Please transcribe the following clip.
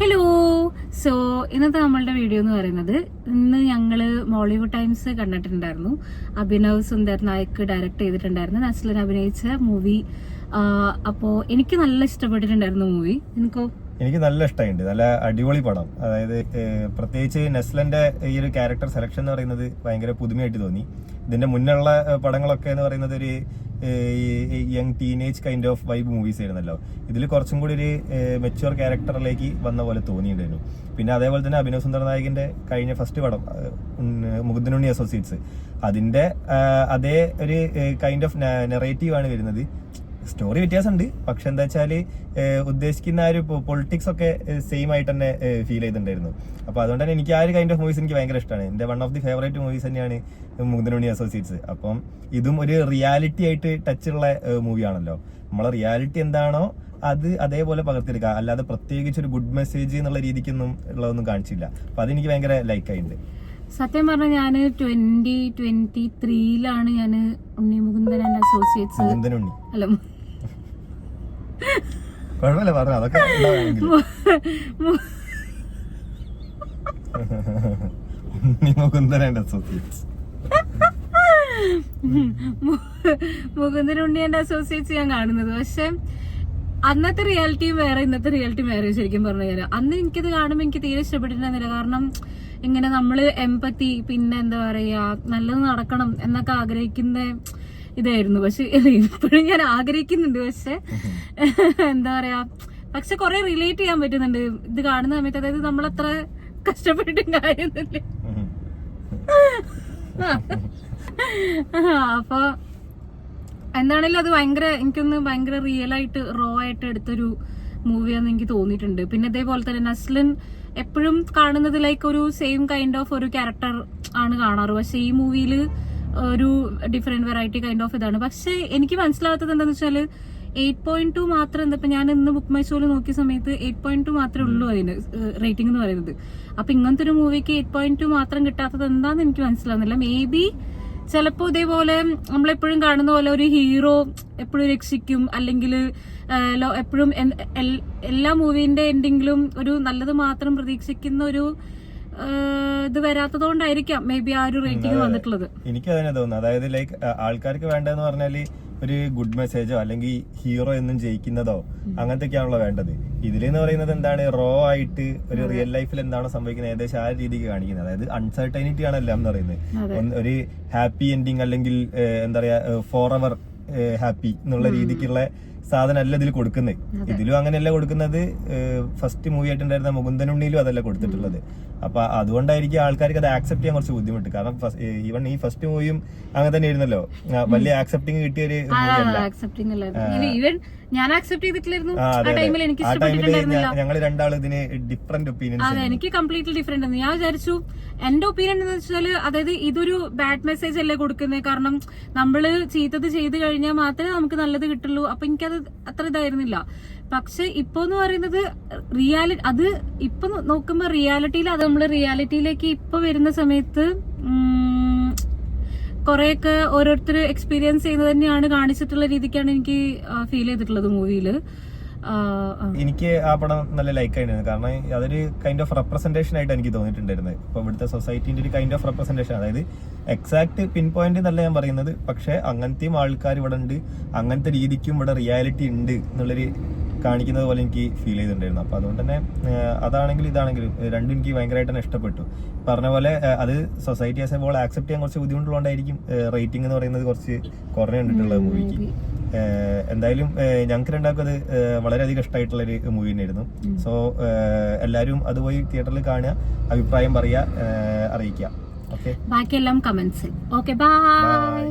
Hello. So ഇന്നത്തെ നമ്മളുടെ video എന്ന് പറയുന്നത്, ഇന്ന് ഞങ്ങള് മോളിവുഡ് ടൈംസ് കണ്ടിട്ടുണ്ടായിരുന്നു. അഭിനവ് സുന്ദർ നായക് ഡയറക്ട് ചെയ്തിട്ടുണ്ടായിരുന്നു, നസ്ലൻ അഭിനയിച്ച മൂവി. അപ്പോ എനിക്ക് നല്ല ഇഷ്ടപ്പെട്ടിട്ടുണ്ടായിരുന്നു മൂവി. എനിക്കോ? എനിക്ക് നല്ല ഇഷ്ടമായിട്ടുണ്ട്. നല്ല അടിപൊളി പടം. അതായത് പ്രത്യേകിച്ച് നെസ്ലന്റെ ഈ ഒരു ക്യാരക്ടർ സെലക്ഷൻ എന്ന് പറയുന്നത് ഭയങ്കര പുതുമയായിട്ട് തോന്നി. ഇതിന്റെ മുന്നുള്ള പടങ്ങളൊക്കെ എന്ന് പറയുന്നത് ഒരു young teenage kind of vibe movies ആയിരുന്നല്ലോ. ഇതിൽ കുറച്ചും കൂടി ഒരു മെച്യൂർ ക്യാരക്ടറിലേക്ക് വന്ന പോലെ തോന്നിയിട്ടുണ്ടായിരുന്നു. പിന്നെ അതേപോലെ തന്നെ അഭിനവ് സുന്ദർ നായകിന്റെ കഴിഞ്ഞ ഫസ്റ്റ് പടം മുകുന്ദനുണ്ണി അസോസിയേറ്റ്സ്, അതിന്റെ അതേ ഒരു കൈൻഡ് ഓഫ് നെറേറ്റീവ് ആണ് വരുന്നത്. സ്റ്റോറി വ്യത്യാസമുണ്ട്, പക്ഷെ എന്താ വെച്ചാല് ഉദ്ദേശിക്കുന്ന ആ ഒരു പൊളിറ്റിക്സ് ഒക്കെ സെയിം ആയിട്ട് തന്നെ ഫീൽ ചെയ്തിട്ടുണ്ടായിരുന്നു. അപ്പൊ അതുകൊണ്ട് തന്നെ എനിക്ക് ആ ഒരു കൈൻഡ് ഓഫ് മൂവീസ് എനിക്ക് ഭയങ്കര ഇഷ്ടമാണ്. എന്റെ one of the favourite movies തന്നെയാണ് മുകുന്ദനുണ്ണി അസോസിയേറ്റ്സ്. അപ്പം ഇതും ഒരു റിയാലിറ്റി ആയിട്ട് ടച്ച് ഉള്ള മൂവിയാണല്ലോ. നമ്മളെ റിയാലിറ്റി എന്താണോ അത് അതേപോലെ പകർത്തിയെടുക്കുക, അല്ലാതെ പ്രത്യേകിച്ച് ഒരു ഗുഡ് മെസ്സേജ് എന്നുള്ള രീതിക്കൊന്നും ഉള്ളതൊന്നും കാണിച്ചില്ല. അപ്പൊ അതെനിക്ക് ഭയങ്കര ലൈക്കായിട്ടുണ്ട്. സത്യം പറഞ്ഞാൽ ഞാന് 2023 ഞാന് ഉണ്ണി മുകുന്ദൻ ആൻഡ് അസോസിയേറ്റ്സ് അല്ല കുഴപ്പമില്ല പറഞ്ഞു അതൊക്കെ Mukundan and associates Mukundan Unni and associates ഞാൻ കാണുന്നത്. പക്ഷെ അന്നത്തെ റിയാലിറ്റിയും വേറെ, ഇന്നത്തെ റിയാലിറ്റിയും വേറെ. ശരിക്കും പറഞ്ഞു കഴിഞ്ഞാൽ അന്ന് എനിക്കിത് കാണുമ്പോൾ എനിക്ക് തീരെ ഇഷ്ടപ്പെട്ടിട്ടുണ്ടായിരുന്നില്ല. കാരണം ഇങ്ങനെ നമ്മള് എമ്പത്തി, പിന്നെ എന്താ പറയാ, നല്ലത് നടക്കണം എന്നൊക്കെ ആഗ്രഹിക്കുന്ന ഇതായിരുന്നു. പക്ഷെ ഇപ്പോഴും ഞാൻ ആഗ്രഹിക്കുന്നുണ്ട്. പക്ഷെ എന്താ പറയാ, പക്ഷെ കുറെ റിലേറ്റ് ചെയ്യാൻ പറ്റുന്നുണ്ട് ഇത് കാണുന്ന സമയത്ത്. അതായത് നമ്മളത്ര കഷ്ടപ്പെട്ടും കാര്യമൊന്നുമില്ല. അപ്പൊ എന്താണെങ്കിലും അത് ഭയങ്കര, എനിക്കൊന്ന് ഭയങ്കര റിയൽ ആയിട്ട് റോ ആയിട്ട് എടുത്തൊരു മൂവിയാന്ന് എനിക്ക് തോന്നിയിട്ടുണ്ട്. പിന്നെ അതേപോലെ തന്നെ നസ്ലൻ എപ്പോഴും കാണുന്നത് ലൈക്ക് ഒരു സെയിം കൈൻഡ് ഓഫ് ഒരു ക്യാരക്ടർ ആണ് കാണാറ്. പക്ഷെ ഈ മൂവിയിൽ ഒരു ഡിഫറെന്റ് വെറൈറ്റി കൈൻഡ് ഓഫ് ഇതാണ്. പക്ഷെ എനിക്ക് മനസ്സിലാവാത്തത് എന്താണെന്ന് വെച്ചാല് 8.2 മാത്രം. എന്താ ഇപ്പൊ ഞാൻ ഇന്ന് ബുക്ക് മൈ ഷോയിൽ നോക്കിയ സമയത്ത് 8.2 മാത്രമേ ഉള്ളൂ അതിന് റേറ്റിംഗ് എന്ന് പറയുന്നത്. അപ്പൊ ഇങ്ങനത്തെ ഒരു മൂവിക്ക് 8.2 മാത്രം കിട്ടാത്തത് എന്താന്ന് എനിക്ക് മനസ്സിലാവുന്നില്ല. മേ ബി ചിലപ്പോ ഇതേപോലെ നമ്മളെപ്പോഴും കാണുന്ന പോലെ ഒരു ഹീറോ എപ്പോഴും രക്ഷിക്കും, അല്ലെങ്കിൽ എപ്പോഴും എല്ലാ മൂവിന്റെ എൻഡിങ്ങിലും ഒരു നല്ലത് മാത്രം പ്രതീക്ഷിക്കുന്ന ഒരു ഇത് വരാത്തതുകൊണ്ടായിരിക്കാം മേ ബി ആ ഒരു റേറ്റിംഗ് വന്നിട്ടുള്ളത്. എനിക്ക് അതിനെ തോന്നുന്നു. അതായത് ലൈക്ക് ആൾക്കാർക്ക് വേണ്ടതെന്ന് പറഞ്ഞാല് ഒരു ഗുഡ് മെസ്സേജോ അല്ലെങ്കിൽ ഹീറോ എന്നും ജയിക്കുന്നതോ അങ്ങനത്തെയൊക്കെയാണല്ലോ വേണ്ടത്. ഇതിലെന്ന് പറയുന്നത് എന്താണ്, റോ ആയിട്ട് ഒരു റിയൽ ലൈഫിൽ എന്താണോ സംഭവിക്കുന്നത് ഏകദേശം ആ രീതിക്ക് കാണിക്കുന്നത്. അതായത് അൺസർട്ടനിറ്റി ആണ് എല്ലാം എന്ന് പറയുന്നത്. ഒരു ഹാപ്പി എൻഡിങ് അല്ലെങ്കിൽ എന്താ പറയാ ഫോർ എവർ ഹാപ്പി എന്നുള്ള രീതിക്കുള്ള സാധനം അല്ല ഇതിൽ കൊടുക്കുന്നത്. ഇതിലും അങ്ങനെയല്ല കൊടുക്കുന്നത്. ഫസ്റ്റ് മൂവി ആയിട്ടുണ്ടായിരുന്ന മുകുന്ദനുണ്ണിയിലും അതല്ല കൊടുത്തിട്ടുള്ളത്. അപ്പൊ അതുകൊണ്ടായിരിക്കും ആൾക്കാർക്ക് അത് ആക്സെപ്റ്റ് ചെയ്യാൻ കുറച്ച് ബുദ്ധിമുട്ട്. കാരണം ഈവൻ ഈ ഫസ്റ്റ് മൂവിയും അങ്ങനെ തന്നെ ആയിരുന്നല്ലോ, വലിയ ആക്സെപ്റ്റിംഗ് കിട്ടിയ ഒരു ഞാൻ ആക്സെപ്റ്റ് ചെയ്തിട്ടില്ലായിരുന്നു. ഞങ്ങൾ രണ്ടാളും ഇതിന് ഡിഫറെന്റ് ഒപ്പീനിയൻ. അതെ, എനിക്ക് കംപ്ലീറ്റ്ലി ഡിഫറെന്റ് ആണ്. ഞാൻ വിചാരിച്ചു, എന്റെ ഒപ്പീനിയൻ എന്ന് വെച്ചാല്, അതായത് ഇതൊരു ബാഡ് മെസ്സേജ് അല്ലേ കൊടുക്കുന്നത്. കാരണം നമ്മള് ചീത്തത് ചെയ്ത് കഴിഞ്ഞാൽ മാത്രമേ നമുക്ക് നല്ലത് കിട്ടുള്ളൂ. അപ്പൊ എനിക്കത് അത്ര ഇതായിരുന്നില്ല. പക്ഷെ ഇപ്പൊ എന്ന് പറയുന്നത് റിയാലിറ്റി, അത് ഇപ്പൊ നോക്കുമ്പോ റിയാലിറ്റിയിൽ, അത് നമ്മള് റിയാലിറ്റിയിലേക്ക് ഇപ്പൊ വരുന്ന സമയത്ത് കൊറേയൊക്കെ ഓരോരുത്തർ എക്സ്പീരിയൻസ് ചെയ്യുന്നത് തന്നെയാണ് കാണിച്ചിട്ടുള്ള രീതിക്കാണ് എനിക്ക് ഫീൽ ചെയ്തിട്ടുള്ളത് മൂവിയില്. എനിക്ക് ആ പടം നല്ല ലൈക്കായിരുന്നു. കാരണം അതൊരു കൈൻഡ് ഓഫ് റെപ്രസെന്റേഷൻ ആയിട്ട് എനിക്ക് തോന്നിയിട്ടുണ്ടായിരുന്നത്. ഇപ്പൊ ഇവിടുത്തെ സൊസൈറ്റിന്റെ ഒരു കൈൻഡ് ഓഫ് റെപ്രസെന്റേഷൻ. അതായത് എക്സാക്ട് പിൻ പോയിന്റ് എന്നല്ല ഞാൻ പറയുന്നത്, പക്ഷെ അങ്ങനത്തെയും ആൾക്കാർ ഇവിടെ ഉണ്ട്, അങ്ങനത്തെ രീതിക്കും ഇവിടെ റിയാലിറ്റി ഉണ്ട് എന്നുള്ളൊരു കാണിക്കുന്നത് പോലെ എനിക്ക് ഫീൽ ചെയ്തിട്ടുണ്ടായിരുന്നു. അപ്പൊ അതുകൊണ്ട് തന്നെ അതാണെങ്കിലും ഇതാണെങ്കിലും രണ്ടും എനിക്ക് ഭയങ്കരമായിട്ട് തന്നെ ഇഷ്ടപ്പെട്ടു. പറഞ്ഞ പോലെ അത് society as a whole accept ചെയ്യാൻ കുറച്ച് ബുദ്ധിമുട്ടുള്ളതുകൊണ്ടായിരിക്കും റേറ്റിംഗ് എന്ന് പറയുന്നത് കുറച്ച് കുറഞ്ഞു കണ്ടിട്ടുള്ളത് മൂവിക്ക്. എന്തായാലും ഞങ്ങൾക്ക് രണ്ടാൾക്കും അത് വളരെയധികം ഇഷ്ടമായിട്ടുള്ള ഒരു മൂവി തന്നെയായിരുന്നു. സോ എല്ലാവരും അത് പോയി തിയേറ്ററിൽ കാണുക, അഭിപ്രായം പറയുക, അറിയിക്കുക. ഓക്കെ, ബാക്കിയെല്ലാം കമന്റ്സിൽ. Okay, by.